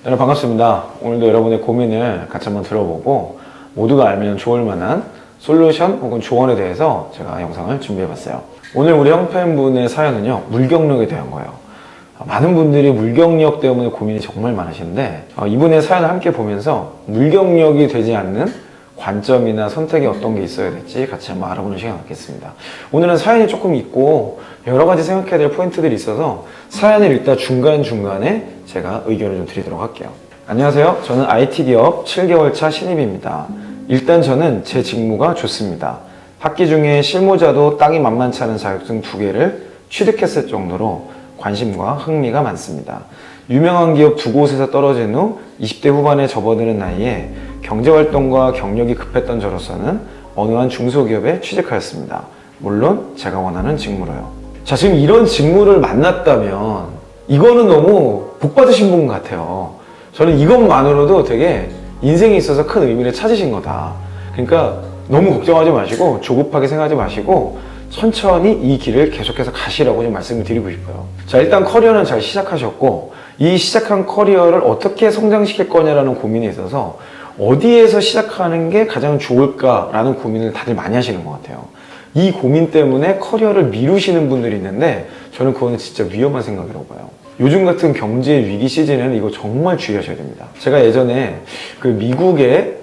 여러분 반갑습니다. 오늘도 여러분의 고민을 같이 한번 들어보고 모두가 알면 좋을 만한 솔루션 혹은 조언에 대해서 제가 영상을 준비해봤어요. 오늘 우리 형팬분의 사연은요, 물경력에 대한 거예요. 많은 분들이 물경력 때문에 고민이 정말 많으신데 이분의 사연을 함께 보면서 물경력이 되지 않는 관점이나 선택이 어떤 게 있어야 될지 같이 한번 알아보는 시간 갖겠습니다. 오늘은 사연이 조금 있고 여러 가지 생각해야 될 포인트들이 있어서 사연을 읽다 중간중간에 제가 의견을 좀 드리도록 할게요. 안녕하세요. 저는 IT 기업 7개월 차 신입입니다. 일단 저는 제 직무가 좋습니다. 학기 중에 실무자도 땅이 만만치 않은 자격증 2개를 취득했을 정도로 관심과 흥미가 많습니다. 유명한 기업 2곳에서 떨어진 후 20대 후반에 접어드는 나이에 경제활동과 경력이 급했던 저로서는 어느 한 중소기업에 취직하였습니다. 물론 제가 원하는 직무로요. 자, 지금 이런 직무를 만났다면 이거는 너무 복 받으신 분 같아요. 저는 이것만으로도 되게 인생에 있어서 큰 의미를 찾으신 거다. 그러니까 너무 걱정하지 마시고 조급하게 생각하지 마시고 천천히 이 길을 계속해서 가시라고 좀 말씀을 드리고 싶어요. 자, 일단 커리어는 잘 시작하셨고 이 시작한 커리어를 어떻게 성장시킬 거냐라는 고민이 있어서 어디에서 시작하는 게 가장 좋을까라는 고민을 다들 많이 하시는 것 같아요. 이 고민 때문에 커리어를 미루시는 분들이 있는데 저는 그거는 진짜 위험한 생각이라고 봐요. 요즘 같은 경제 위기 시즌에는 이거 정말 주의하셔야 됩니다. 제가 예전에 그 미국의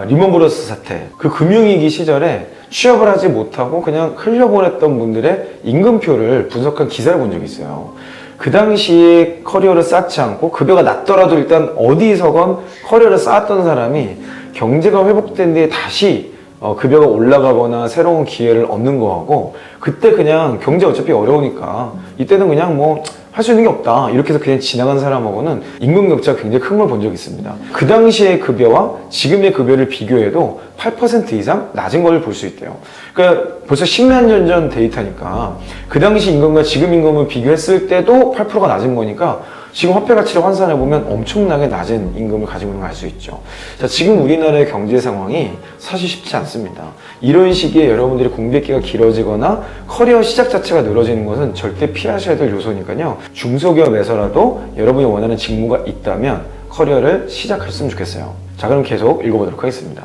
리먼 브러더스 사태, 그 금융위기 시절에 취업을 하지 못하고 그냥 흘려보냈던 분들의 임금표를 분석한 기사를 본 적이 있어요. 그 당시에 커리어를 쌓지 않고 급여가 낮더라도 일단 어디서건 커리어를 쌓았던 사람이 경제가 회복된 뒤에 다시 급여가 올라가거나 새로운 기회를 얻는 거하고 그때 그냥 경제 어차피 어려우니까 이때는 그냥 뭐 할 수 있는 게 없다 이렇게 해서 그냥 지나간 사람하고는 임금 격차가 굉장히 큰 걸 본 적이 있습니다. 그 당시의 급여와 지금의 급여를 비교해도 8% 이상 낮은 걸 볼 수 있대요. 그러니까 벌써 10몇 년 전 데이터니까 그 당시 임금과 지금 임금을 비교했을 때도 8%가 낮은 거니까 지금 화폐 가치를 환산해보면 엄청나게 낮은 임금을 가지고 있는 걸 알 수 있죠. 자, 지금 우리나라의 경제 상황이 사실 쉽지 않습니다. 이런 시기에 여러분들이 공백기가 길어지거나 커리어 시작 자체가 늘어지는 것은 절대 피하셔야 될 요소니까요. 중소기업에서라도 여러분이 원하는 직무가 있다면 커리어를 시작하셨으면 좋겠어요. 자, 그럼 계속 읽어보도록 하겠습니다.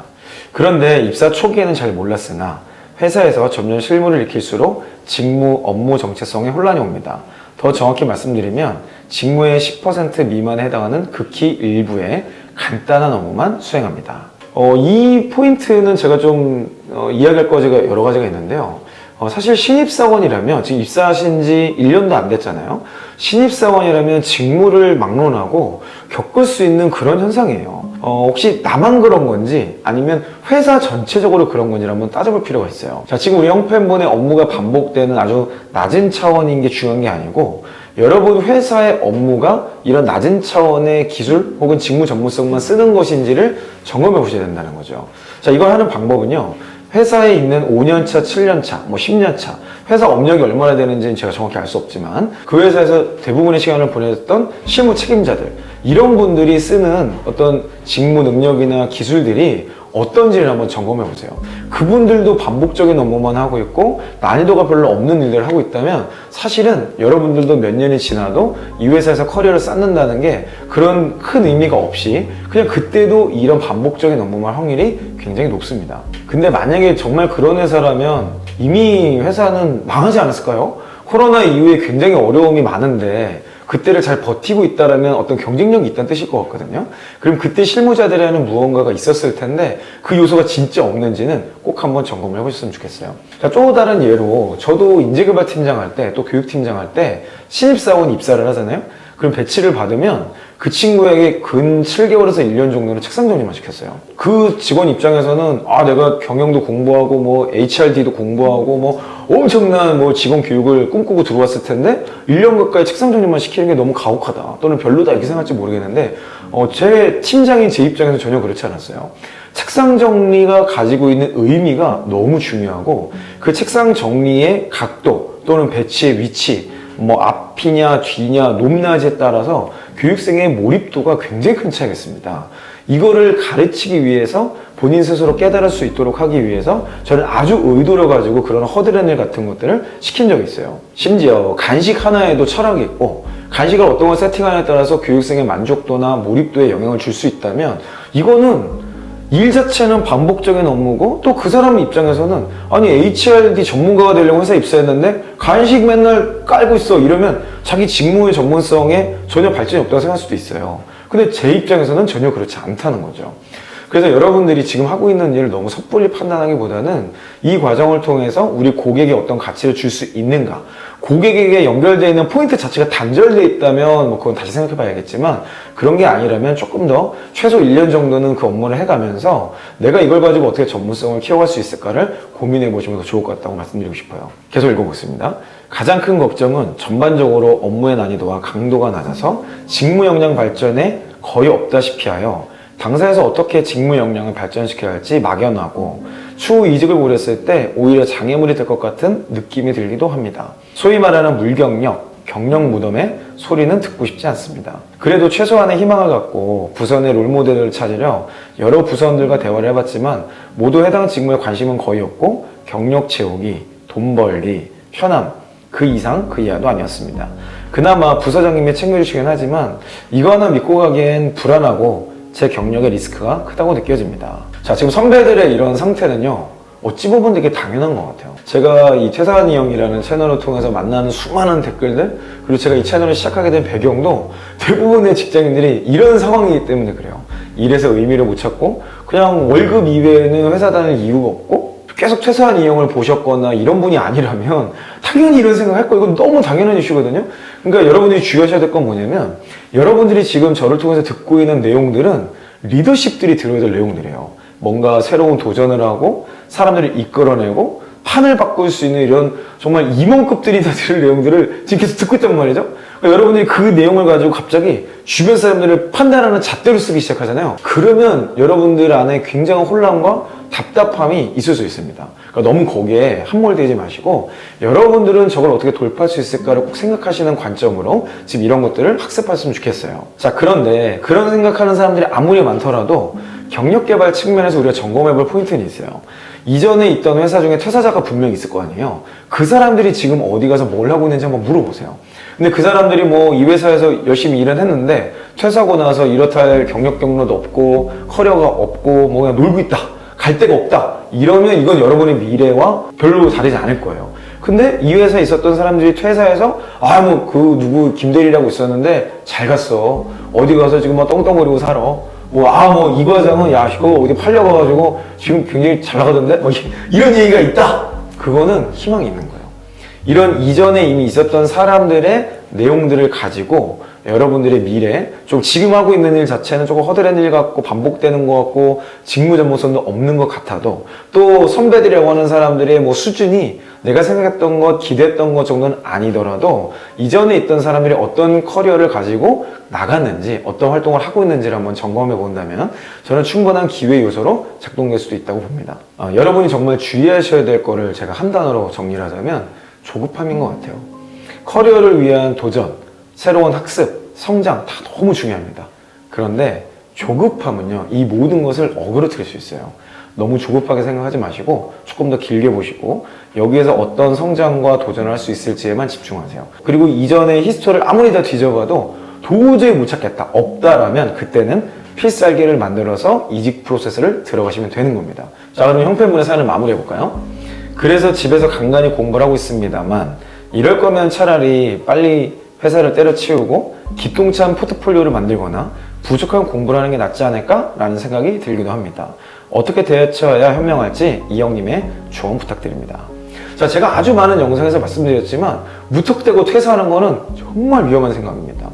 그런데 입사 초기에는 잘 몰랐으나 회사에서 점점 실무를 익힐수록 직무, 업무 정체성에 혼란이 옵니다. 더 정확히 말씀드리면 직무의 10% 미만에 해당하는 극히 일부의 간단한 업무만 수행합니다. 이 포인트는 제가 좀 이야기할 거지가 여러 가지가 있는데요. 사실 신입사원이라면 지금 입사하신 지 1년도 안 됐잖아요. 신입사원이라면 직무를 막론하고 겪을 수 있는 그런 현상이에요. 혹시 나만 그런 건지 아니면 회사 전체적으로 그런 건지 한번 따져볼 필요가 있어요. 자, 지금 우리 형팬분의 업무가 반복되는 아주 낮은 차원인 게 중요한 게 아니고 여러분 회사의 업무가 이런 낮은 차원의 기술 혹은 직무 전문성만 쓰는 것인지를 점검해 보셔야 된다는 거죠. 자, 이걸 하는 방법은요. 회사에 있는 5년차, 7년차, 뭐 10년차 회사 업력이 얼마나 되는지는 제가 정확히 알 수 없지만 그 회사에서 대부분의 시간을 보냈던 실무 책임자들 이런 분들이 쓰는 어떤 직무 능력이나 기술들이 어떤지를 한번 점검해 보세요. 그분들도 반복적인 업무만 하고 있고 난이도가 별로 없는 일들을 하고 있다면 사실은 여러분들도 몇 년이 지나도 이 회사에서 커리어를 쌓는다는 게 그런 큰 의미가 없이 그냥 그때도 이런 반복적인 업무만 할 확률이 굉장히 높습니다. 근데 만약에 정말 그런 회사라면 이미 회사는 망하지 않았을까요? 코로나 이후에 굉장히 어려움이 많은데 그때를 잘 버티고 있다라면 어떤 경쟁력이 있다는 뜻일 것 같거든요. 그럼 그때 실무자들에는 무언가가 있었을 텐데 그 요소가 진짜 없는지는 꼭 한번 점검을 해보셨으면 좋겠어요. 자, 또 다른 예로 저도 인재개발팀장 할 때 또 교육팀장 할 때 신입사원이 입사를 하잖아요. 그럼 배치를 받으면 그 친구에게 근 7개월에서 1년 정도는 책상 정리만 시켰어요. 그 직원 입장에서는 내가 경영도 공부하고 뭐 HRD도 공부하고 뭐 엄청난 뭐 직원 교육을 꿈꾸고 들어왔을 텐데 1년 가까이 책상 정리만 시키는 게 너무 가혹하다 또는 별로다 이렇게 생각할지 모르겠는데 제 팀장인 제 입장에서 전혀 그렇지 않았어요. 책상 정리가 가지고 있는 의미가 너무 중요하고 그 책상 정리의 각도 또는 배치의 위치 뭐 앞이냐 뒤냐 높낮이에 따라서 교육생의 몰입도가 굉장히 큰 차이가 있습니다. 이거를 가르치기 위해서 본인 스스로 깨달을 수 있도록 하기 위해서 저는 아주 의도를 가지고 그런 허드렛일 같은 것들을 시킨 적이 있어요. 심지어 간식 하나에도 철학이 있고 간식을 어떤 걸 세팅하느냐에 따라서 교육생의 만족도나 몰입도에 영향을 줄 수 있다면 이거는 일 자체는 반복적인 업무고 또 그 사람 입장에서는 아니 HRD 전문가가 되려고 회사에 입사했는데 간식 맨날 깔고 있어 이러면 자기 직무의 전문성에 전혀 발전이 없다고 생각할 수도 있어요. 근데 제 입장에서는 전혀 그렇지 않다는 거죠. 그래서 여러분들이 지금 하고 있는 일을 너무 섣불리 판단하기보다는 이 과정을 통해서 우리 고객에 어떤 가치를 줄 수 있는가, 고객에게 연결되어 있는 포인트 자체가 단절되어 있다면 그건 다시 생각해 봐야겠지만 그런 게 아니라면 조금 더 최소 1년 정도는 그 업무를 해가면서 내가 이걸 가지고 어떻게 전문성을 키워갈 수 있을까를 고민해 보시면 더 좋을 것 같다고 말씀드리고 싶어요. 계속 읽어보겠습니다. 가장 큰 걱정은 전반적으로 업무의 난이도와 강도가 낮아서 직무 역량 발전에 거의 없다시피 하여 당사에서 어떻게 직무 역량을 발전시켜야 할지 막연하고 추후 이직을 고렸을 때 오히려 장애물이 될 것 같은 느낌이 들기도 합니다. 소위 말하는 물경력, 경력 무덤의 소리는 듣고 싶지 않습니다. 그래도 최소한의 희망을 갖고 부서 내 롤모델을 찾으려 여러 부서원들과 대화를 해봤지만 모두 해당 직무에 관심은 거의 없고 경력 채우기, 돈 벌기, 편함, 그 이상 그 이하도 아니었습니다. 그나마 부서장님이 챙겨주시긴 하지만 이거 하나 믿고 가기엔 불안하고 제 경력의 리스크가 크다고 느껴집니다. 자, 지금 선배들의 이런 상태는요, 어찌 보면 되게 당연한 것 같아요. 제가 이 퇴사한 이 형이라는 채널을 통해서 만나는 수많은 댓글들, 그리고 제가 이 채널을 시작하게 된 배경도 대부분의 직장인들이 이런 상황이기 때문에 그래요. 일에서 의미를 못 찾고 그냥 월급 이외에는 회사 다닐 이유가 없고 계속 퇴사한 이 형을 보셨거나 이런 분이 아니라면 당연히 이런 생각할 거예요. 이건 너무 당연한 이슈거든요. 그러니까 여러분들이 주의하셔야 될 건 뭐냐면 여러분들이 지금 저를 통해서 듣고 있는 내용들은 리더십들이 들어야 될 내용들이에요. 뭔가 새로운 도전을 하고 사람들을 이끌어내고 판을 바꿀 수 있는 이런 정말 임원급들이나 들을 내용들을 지금 계속 듣고 있단 말이죠. 그러니까 여러분들이 그 내용을 가지고 갑자기 주변 사람들을 판단하는 잣대로 쓰기 시작하잖아요. 그러면 여러분들 안에 굉장한 혼란과 답답함이 있을 수 있습니다. 그러니까 너무 거기에 함몰되지 마시고 여러분들은 저걸 어떻게 돌파할 수 있을까를 꼭 생각하시는 관점으로 지금 이런 것들을 학습하셨으면 좋겠어요. 자, 그런데 그런 생각하는 사람들이 아무리 많더라도 경력 개발 측면에서 우리가 점검해 볼 포인트는 있어요. 이전에 있던 회사 중에 퇴사자가 분명히 있을 거 아니에요. 그 사람들이 지금 어디 가서 뭘 하고 있는지 한번 물어보세요. 근데 그 사람들이 뭐 이 회사에서 열심히 일은 했는데 퇴사하고 나서 이렇다 할 경력 경로도 없고 커리어가 없고 뭐 그냥 놀고 있다, 갈 데가 없다, 이러면 이건 여러분의 미래와 별로 다르지 않을 거예요. 근데 이 회사에 있었던 사람들이 퇴사해서 아 뭐 그 누구 김대리라고 있었는데 잘 갔어, 어디 가서 지금 막 떵떵거리고 살아, 뭐 이 과장은 야 이거 어디 팔려가가지고 지금 굉장히 잘 나가던데 뭐 이런 얘기가 있다. 그거는 희망이 있는 거예요. 이런 이전에 이미 있었던 사람들의 내용들을 가지고 여러분들의 미래, 좀 지금 하고 있는 일 자체는 조금 허드렛 일 같고 반복되는 것 같고 직무 전문성도 없는 것 같아도 또 선배들이라고 하는 사람들의 뭐 수준이 내가 생각했던 것, 기대했던 것 정도는 아니더라도 이전에 있던 사람들이 어떤 커리어를 가지고 나갔는지 어떤 활동을 하고 있는지를 한번 점검해 본다면 저는 충분한 기회 요소로 작동될 수도 있다고 봅니다. 여러분이 정말 주의하셔야 될 거를 제가 한 단어로 정리를 하자면 조급함인 것 같아요. 커리어를 위한 도전, 새로운 학습, 성장 다 너무 중요합니다. 그런데 조급함은요, 이 모든 것을 어그러뜨릴 수 있어요. 너무 조급하게 생각하지 마시고 조금 더 길게 보시고 여기에서 어떤 성장과 도전을 할 수 있을지에만 집중하세요. 그리고 이전의 히스토리를 아무리 다 뒤져봐도 도저히 못 찾겠다, 없다라면 그때는 필살기를 만들어서 이직 프로세스를 들어가시면 되는 겁니다. 자, 그럼 형편분의 사연을 마무리해 볼까요? 그래서 집에서 간간히 공부를 하고 있습니다만 이럴 거면 차라리 빨리 회사를 때려치우고 기똥찬 포트폴리오를 만들거나 부족한 공부를 하는 게 낫지 않을까라는 생각이 들기도 합니다. 어떻게 대처해야 현명할지 이 형님의 조언 부탁드립니다. 자, 제가 아주 많은 영상에서 말씀드렸지만 무턱대고 퇴사하는 거는 정말 위험한 생각입니다.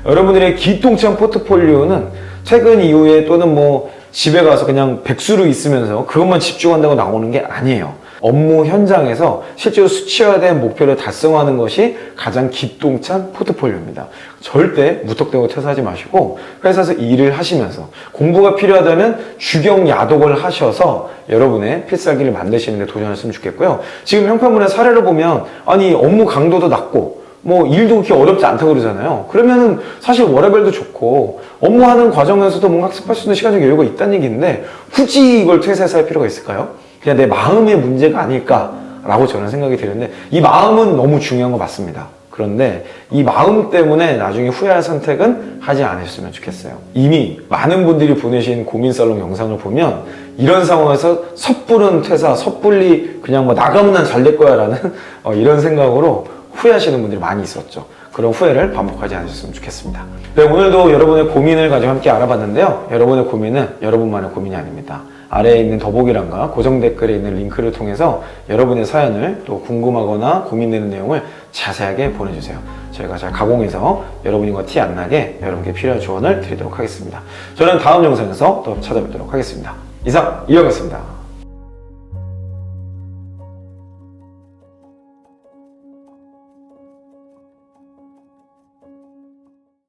여러분들의 기똥찬 포트폴리오는 퇴근 이후에 또는 뭐 집에 가서 그냥 백수로 있으면서 그것만 집중한다고 나오는 게 아니에요. 업무 현장에서 실제로 수치화된 목표를 달성하는 것이 가장 기똥찬 포트폴리오입니다. 절대 무턱대고 퇴사하지 마시고 회사에서 일을 하시면서 공부가 필요하다면 주경 야독을 하셔서 여러분의 필살기를 만드시는 데 도전하셨으면 좋겠고요. 지금 형편분의 사례를 보면 아니 업무 강도도 낮고 뭐 일도 그렇게 어렵지 않다고 그러잖아요. 그러면은 사실 워라밸도 좋고 업무하는 과정에서도 뭔가 학습할 수 있는 시간적 여유가 있다는 얘기인데 굳이 이걸 퇴사해서 할 필요가 있을까요? 그냥 내 마음의 문제가 아닐까라고 저는 생각이 드는데 이 마음은 너무 중요한 거 맞습니다. 그런데 이 마음 때문에 나중에 후회할 선택은 하지 않으셨으면 좋겠어요. 이미 많은 분들이 보내신 고민살롱 영상을 보면 이런 상황에서 섣부른 퇴사, 섣불리 그냥 뭐 나가면 난 잘 될 거야 라는 이런 생각으로 후회하시는 분들이 많이 있었죠. 그런 후회를 반복하지 않으셨으면 좋겠습니다. 네, 오늘도 여러분의 고민을 가지고 함께 알아봤는데요. 여러분의 고민은 여러분만의 고민이 아닙니다. 아래에 있는 더보기란과 고정 댓글에 있는 링크를 통해서 여러분의 사연을 또 궁금하거나 고민되는 내용을 자세하게 보내주세요. 저희가 잘 가공해서 여러분과 티 안 나게 여러분께 필요한 조언을 드리도록 하겠습니다. 저는 다음 영상에서 또 찾아뵙도록 하겠습니다. 이상 이영이었습니다.